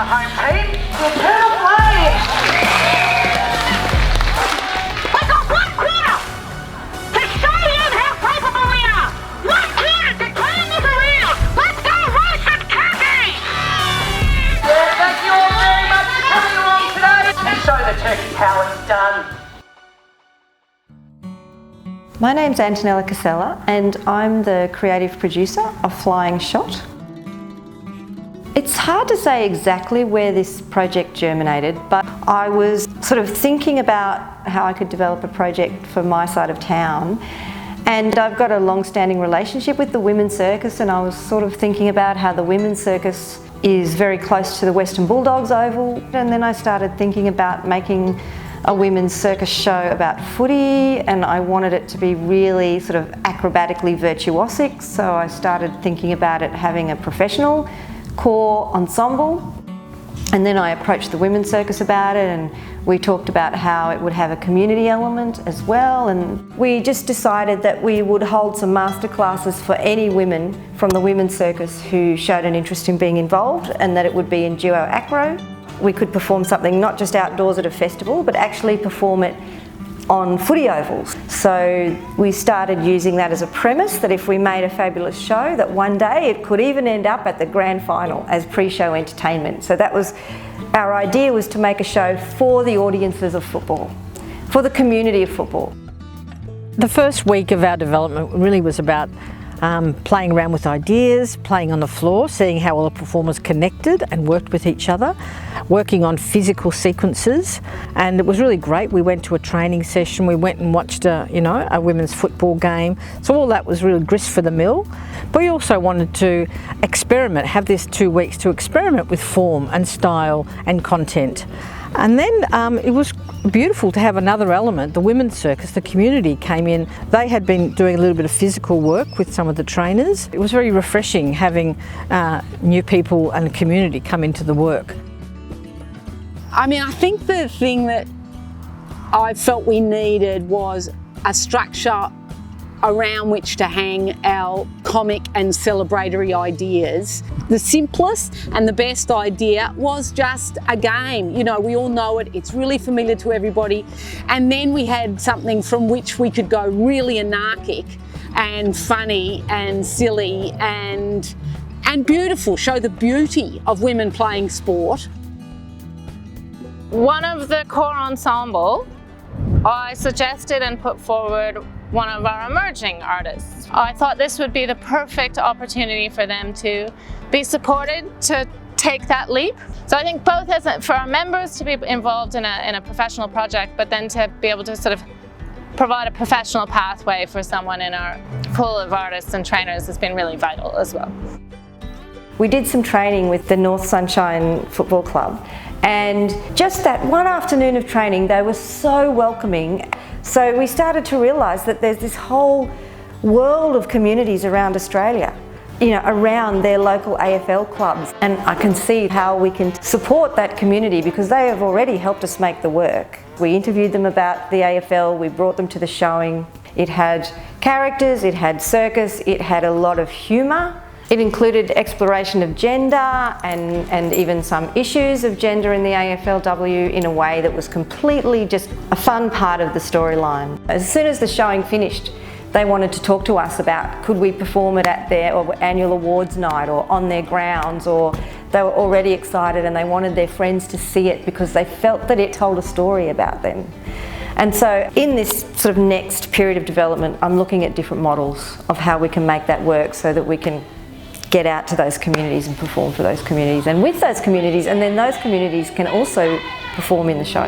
home team, the Eternal Flame. We've got 1 quarter to show you how capable we are. 1 quarter to turn this around. Let's go roast some turkey. Yeah, thank you all very much for coming along today and show the turkey how it's done. My name's Antonella Casella and I'm the creative producer of Flying Shot. It's hard to say exactly where this project germinated, but I was sort of thinking about how I could develop a project for my side of town. And I've got a long-standing relationship with the Women's Circus, and I was sort of thinking about how the Women's Circus is very close to the Western Bulldogs Oval. And then I started thinking about making a women's circus show about footy, and I wanted it to be really sort of acrobatically virtuosic, so I started thinking about it having a professional core ensemble. And then I approached the Women's Circus about it, and we talked about how it would have a community element as well, and we just decided that we would hold some masterclasses for any women from the Women's Circus who showed an interest in being involved, and that it would be in duo acro. We could perform something not just outdoors at a festival, but actually perform it on footy ovals. So we started using that as a premise, that if we made a fabulous show, that one day it could even end up at the grand final as pre-show entertainment. So that was, our idea was to make a show for the audiences of football, for the community of football. The first week of our development really was about playing around with ideas, playing on the floor, seeing how all the performers connected and worked with each other, working on physical sequences, and it was really great. We went to a training session, we went and watched a women's football game, so all that was really grist for the mill. But we also wanted to experiment, have this 2 weeks to experiment with form and style and content. And then it was beautiful to have another element. The Women's Circus, the community came in. They had been doing a little bit of physical work with some of the trainers. It was very refreshing having new people and the community come into the work. I mean, I think the thing that I felt we needed was a structure around which to hang our comic and celebratory ideas. The simplest and the best idea was just a game. You know, we all know it, it's really familiar to everybody. And then we had something from which we could go really anarchic and funny and silly and beautiful, show the beauty of women playing sport. One of the core ensemble, I suggested and put forward one of our emerging artists. I thought this would be the perfect opportunity for them to be supported to take that leap. So I think both for our members to be involved in a professional project, but then to be able to sort of provide a professional pathway for someone in our pool of artists and trainers has been really vital as well. We did some training with the North Sunshine Football Club, and just that one afternoon of training, they were so welcoming. So we started to realise that there's this whole world of communities around Australia, you know, around their local AFL clubs. And I can see how we can support that community because they have already helped us make the work. We interviewed them about the AFL, we brought them to the showing. It had characters, it had circus, it had a lot of humour. It included exploration of gender and even some issues of gender in the AFLW in a way that was completely just a fun part of the storyline. As soon as the showing finished, they wanted to talk to us about could we perform it at their annual awards night or on their grounds, or they were already excited and they wanted their friends to see it because they felt that it told a story about them. And so in this sort of next period of development, I'm looking at different models of how we can make that work so that we can get out to those communities and perform for those communities and with those communities, and then those communities can also perform in the show.